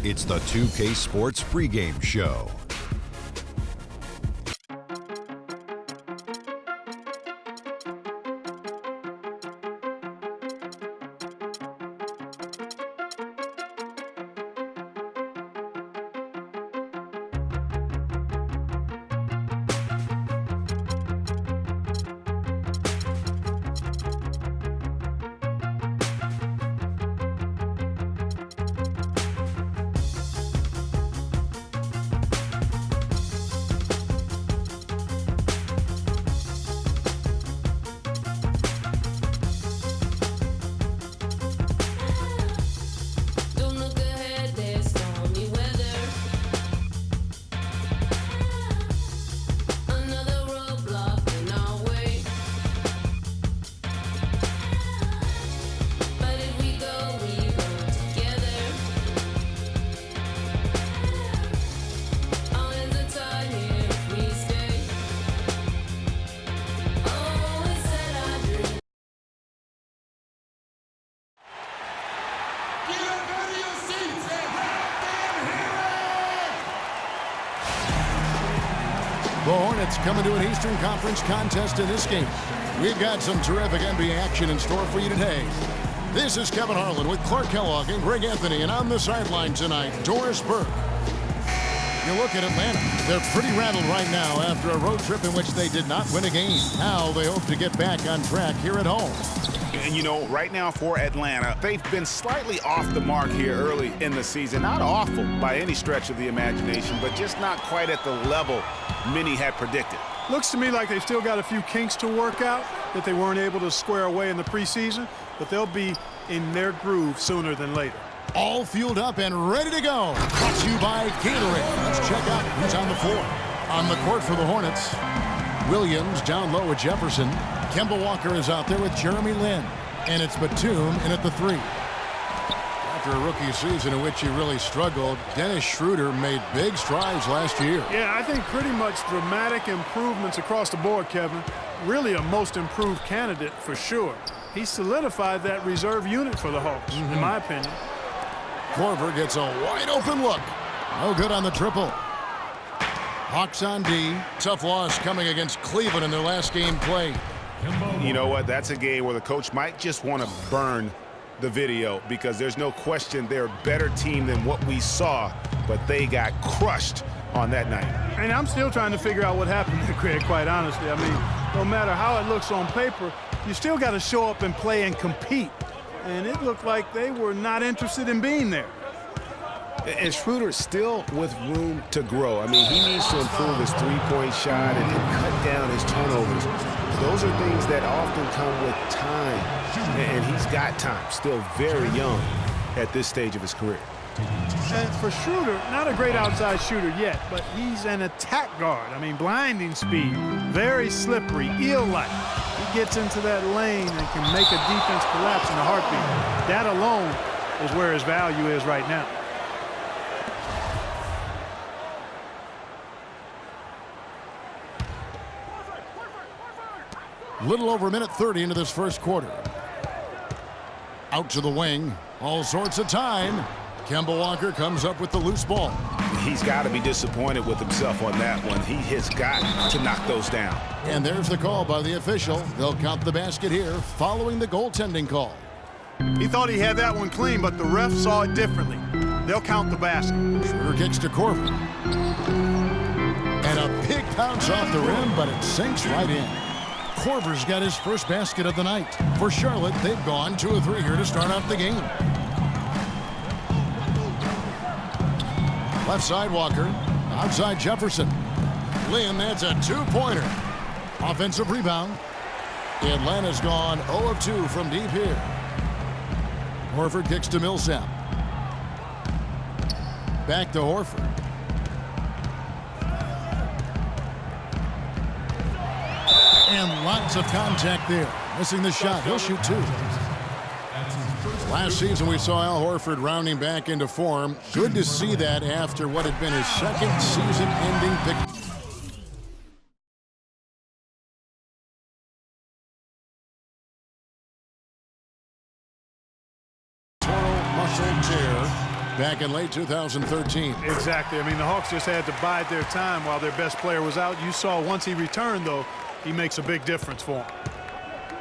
It's the 2K Sports pregame show. The Hornets coming to an Eastern Conference contest in this game. We've got some terrific NBA action in store for you today. This is Kevin Harlan with Clark Kellogg and Greg Anthony, and on the sideline tonight, Doris Burke. You look at Atlanta. They're pretty rattled right now after a road trip in which they did not win a game. Now they hope to get back on track here at home. And, you know, right now for Atlanta, they've been slightly off the mark here early in the season. Not awful by any stretch of the imagination, but just not quite at the level many had predicted. Looks to me like they've still got a few kinks to work out that they weren't able to square away in the preseason, but they'll be in their groove sooner than later. All fueled up and ready to go. Brought to you by Gatorade. Let's check out who's on the floor. On the court for the Hornets, Williams down low with Jefferson. Kemba Walker is out there with Jeremy Lin. And it's Batum in at the three. After a rookie season in which he really struggled, Dennis Schroeder made big strides last year. Yeah, I think pretty much dramatic improvements across the board, Kevin. Really a most improved candidate for sure. He solidified that reserve unit for the Hawks, in my opinion. Korver gets a wide open look. No good on the triple. Hawks on D. Tough loss coming against Cleveland in their last game played. You know what? That's a game where the coach might just want to burn the video because there's no question they're a better team than what we saw, but they got crushed on that night. And I'm still trying to figure out what happened there, Craig, quite honestly. I mean, no matter how it looks on paper, you still got to show up and play and compete. And it looked like they were not interested in being there. And Schroeder still with room to grow. I mean, he needs to improve his three-point shot and cut down his turnovers. Those are things that often come with time. And he's got time, still very young at this stage of his career. And for Schroeder, not a great outside shooter yet, but he's an attack guard. I mean, blinding speed, very slippery, eel-like. He gets into that lane and can make a defense collapse in a heartbeat. That alone is where his value is right now. Little over a minute 30 into this first quarter. Out to the wing. All sorts of time. Kemba Walker comes up with the loose ball. He's got to be disappointed with himself on that one. He has got to knock those down. And there's the call by the official. They'll count the basket here following the goaltending call. He thought he had that one clean, but the ref saw it differently. They'll count the basket. Schroeder kicks to Korver. And a big bounce off the rim, but it sinks right in. Korver's got his first basket of the night. For Charlotte, they've gone 2 of 3 here to start out the game. Left side Walker. Outside Jefferson. Lin adds a 2-pointer. Offensive rebound. Atlanta's gone 0 of 2 from deep here. Horford kicks to Millsap. Back to Horford. And lots of contact there. Missing the shot. He'll shoot 2. Last season, we saw Al Horford rounding back into form. Good to see that after what had been his second season-ending pick. Muscle tear back in late 2013. Exactly. I mean, the Hawks just had to bide their time while their best player was out. You saw once he returned, though, he makes a big difference for him.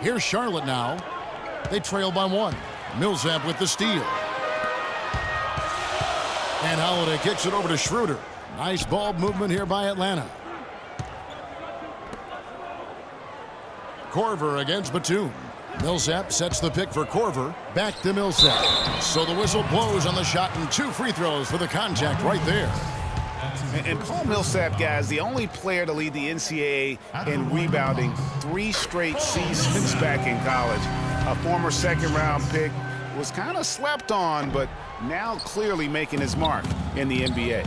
Here's Charlotte now. They trail by 1. Millsap with the steal. And Holiday kicks it over to Schroeder. Nice ball movement here by Atlanta. Korver against Batum. Millsap sets the pick for Korver. Back to Millsap. So the whistle blows on the shot and 2 free throws for the contact right there. And Paul Millsap, guys, the only player to lead the NCAA in rebounding 3 straight seasons back in college. A former second-round pick, was kind of slept on, but now clearly making his mark in the NBA.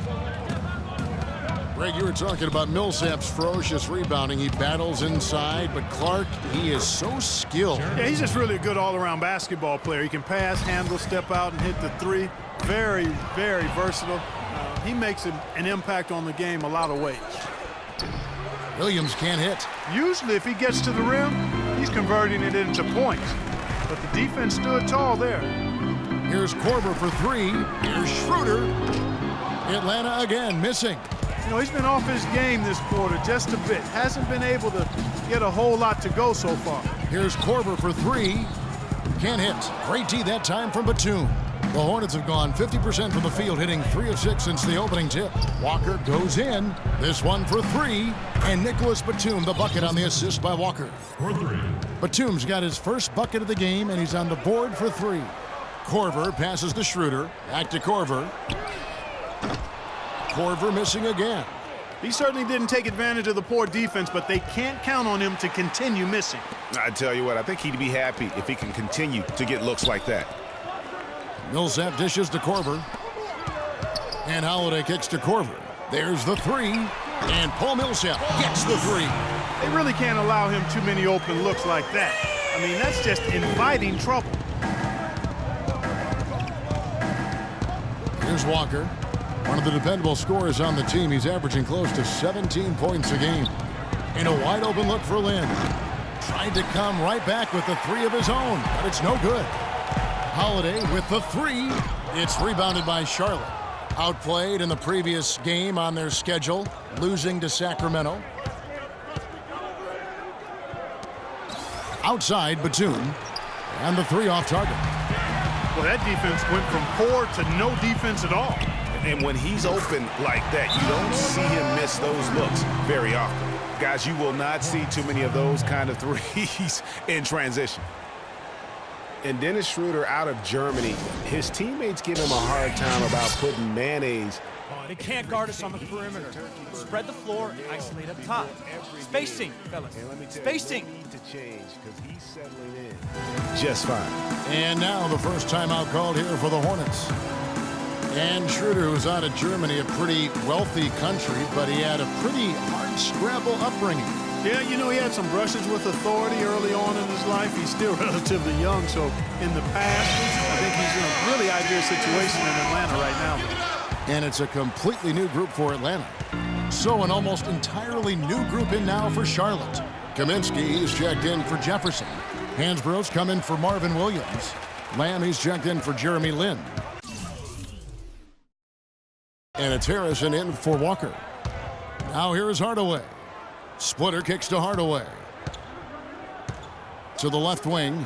Greg, you were talking about Millsap's ferocious rebounding. He battles inside, but Clark, he is so skilled. Yeah, he's just really a good all-around basketball player. He can pass, handle, step out, and hit the 3. Very, very versatile. He makes an impact on the game a lot of ways. Williams can't hit. Usually, if he gets to the rim, he's converting it into points. But the defense stood tall there. Here's Korver for 3. Here's Schroeder. Atlanta again missing. You know, he's been off his game this quarter just a bit. Hasn't been able to get a whole lot to go so far. Here's Korver for 3. Can't hit. Great D that time from Batum. The Hornets have gone 50% from the field, hitting 3 of 6 since the opening tip. Walker goes in. This one for 3. And Nicholas Batum, the bucket on the assist by Walker. For 3. Batum's got his first bucket of the game, and he's on the board for 3. Korver passes to Schroeder. Back to Korver. Korver missing again. He certainly didn't take advantage of the poor defense, but they can't count on him to continue missing. I tell you what, I think he'd be happy if he can continue to get looks like that. Millsap dishes to Korver. And Holiday kicks to Korver. There's the 3. And Paul Millsap gets the 3. They really can't allow him too many open looks like that. I mean, that's just inviting trouble. Here's Walker. One of the dependable scorers on the team. He's averaging close to 17 points a game. And a wide open look for Lynn. Tried to come right back with the 3 of his own, but it's no good. Holiday with the 3. It's rebounded by Charlotte. Outplayed in the previous game on their schedule, losing to Sacramento. Outside, Batum. And the 3 off target. Well, that defense went from poor to no defense at all. And when he's open like that, you don't see him miss those looks very often. Guys, you will not see too many of those kind of threes in transition. And Dennis Schroeder out of Germany, his teammates give him a hard time about putting mayonnaise. They can't guard us on the perimeter. Spread the floor and isolate up top. Spacing, fellas. Spacing. To change because he's settling in just fine. And now the first timeout called here for the Hornets. And Schroeder, who's out of Germany, a pretty wealthy country, but he had a pretty hard scrabble upbringing. Yeah, you know, he had some brushes with authority early on in his life. He's still relatively young, so in the past, I think he's in a really ideal situation in Atlanta right now. And it's a completely new group for Atlanta. So an almost entirely new group in now for Charlotte. Kaminsky, he's checked in for Jefferson. Hansbrough's come in for Marvin Williams. Lamb, he's checked in for Jeremy Lin. And it's Harrison in for Walker. Now here is Hardaway. Splitter kicks to Hardaway. To the left wing.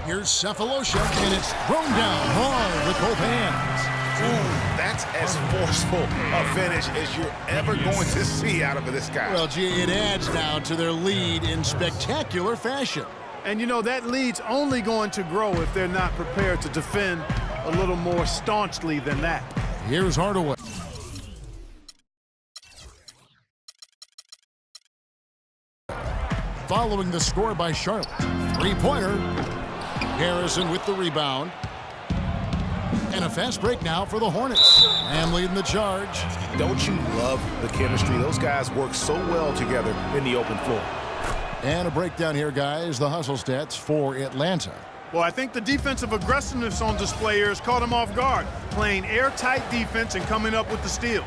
Here's Cephalosha, and it's thrown down hard with both hands. Ooh, that's as forceful a finish as you're ever going to see out of this guy. Well, gee, it adds now to their lead in spectacular fashion. And, you know, that lead's only going to grow if they're not prepared to defend a little more staunchly than that. Here's Hardaway. Following the score by Charlotte. Three-pointer. Harrison with the rebound. And a fast break now for the Hornets. Lamb leading the charge. Don't you love the chemistry? Those guys work so well together in the open floor. And a breakdown here, guys. The hustle stats for Atlanta. Well, I think the defensive aggressiveness on display here has caught them off guard, playing airtight defense and coming up with the steals.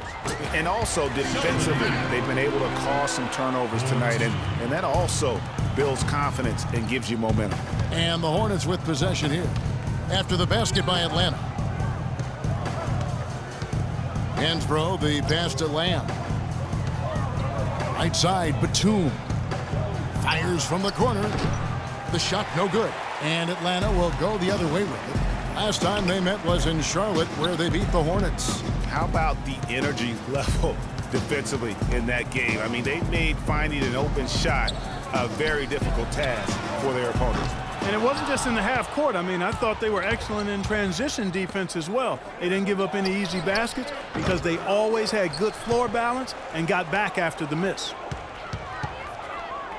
And also defensively, they've been able to cause some turnovers tonight, and that also builds confidence and gives you momentum. And the Hornets with possession here after the basket by Atlanta. Hansbrough, the pass to Lamb. Right side, Batum. Fires from the corner. The shot no good. And Atlanta will go the other way with it. Last time they met was in Charlotte, where they beat the Hornets. How about the energy level defensively in that game? I mean, they made finding an open shot a very difficult task for their opponents. And it wasn't just in the half court. I mean, I thought they were excellent in transition defense as well. They didn't give up any easy baskets because they always had good floor balance and got back after the miss.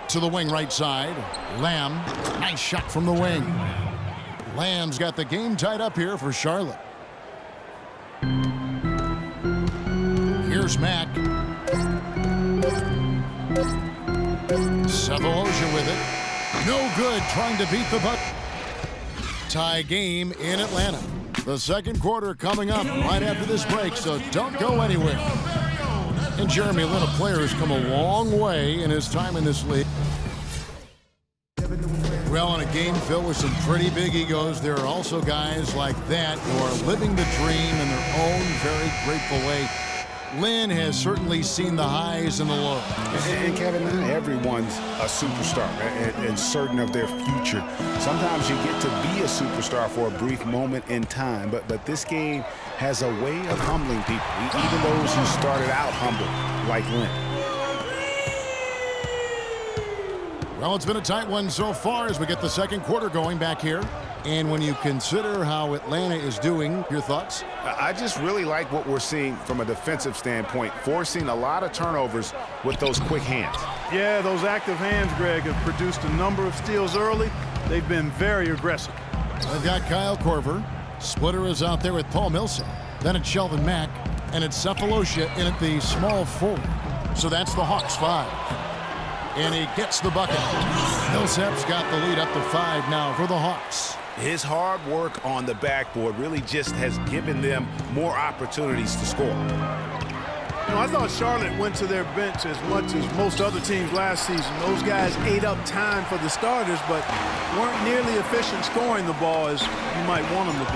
To the wing right side, Lamb. Nice shot from the wing. Lamb's got the game tied up here for Charlotte. Here's Mack. Sefolosha with it. No good, trying to beat the butt. Tie game in Atlanta. The second quarter coming up right after this break, so don't go anywhere. And Jeremy Lin, a player who's come a long way in his time in this league. Well, in a game filled with some pretty big egos, there are also guys like that who are living the dream in their own very grateful way. Lin has certainly seen the highs and the lows. And Kevin, not everyone's a superstar and certain of their future. Sometimes you get to be a superstar for a brief moment in time, but this game has a way of humbling people, even those who started out humble, like Lin. Well, it's been a tight one so far as we get the second quarter going back here. And when you consider how Atlanta is doing, your thoughts? I just really like what we're seeing from a defensive standpoint, forcing a lot of turnovers with those quick hands. Yeah, those active hands, Greg, have produced a number of steals early. They've been very aggressive. They've got Kyle Korver. Splitter is out there with Paul Millsap. Then it's Shelvin Mack. And it's Sefolosha in at the small forward. So that's the Hawks 5. And he gets the bucket. Millsap's got the lead up to 5 now for the Hawks. His hard work on the backboard really just has given them more opportunities to score. You know, I thought Charlotte went to their bench as much as most other teams last season. Those guys ate up time for the starters, but weren't nearly efficient scoring the ball as you might want them to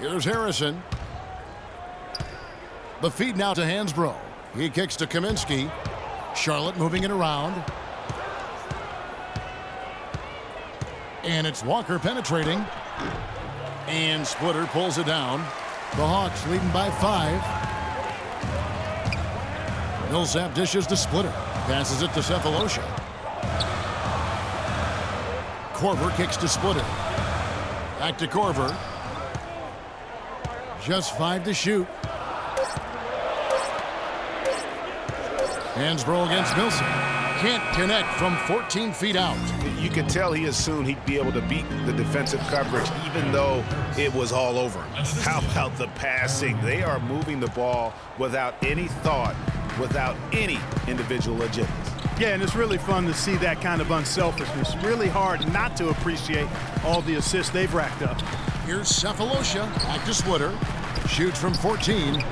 be. Here's Harrison. The feed now to Hansbrough. He kicks to Kaminsky. Charlotte moving it around. And it's Walker penetrating. And Splitter pulls it down. The Hawks leading by 5. Millsap dishes to Splitter. Passes it to Sefolosha. Korver kicks to Splitter. Back to Korver. Just 5 to shoot. Hansbrough against Millsap. Can't connect from 14 feet out. You could tell he assumed he'd be able to beat the defensive coverage even though it was all over him. How about the passing? They are moving the ball without any thought, without any individual agenda. Yeah, and it's really fun to see that kind of unselfishness. Really hard not to appreciate all the assists they've racked up. Here's Sefolosha. Back to Splitter. Shoots from 14.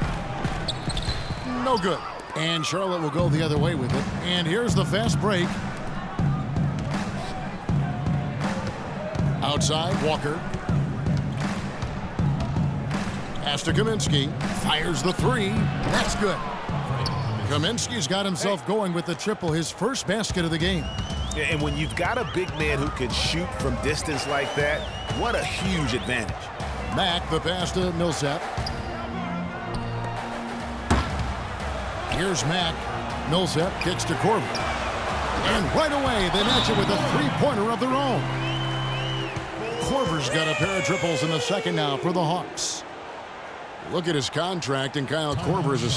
No good. And Charlotte will go the other way with it. And here's the fast break. Outside, Walker. Pass to Kaminsky. Fires the 3. That's good. Kaminsky's got himself going with the triple, his first basket of the game. And when you've got a big man who can shoot from distance like that, what a huge advantage. Mack, the pass to Millsap. Here's Mack. Millsap kicks to Korver. And right away, they match it with a three-pointer of their own. Korver's got a pair of triples in the second now for the Hawks. Look at his contract, and Kyle Korver is a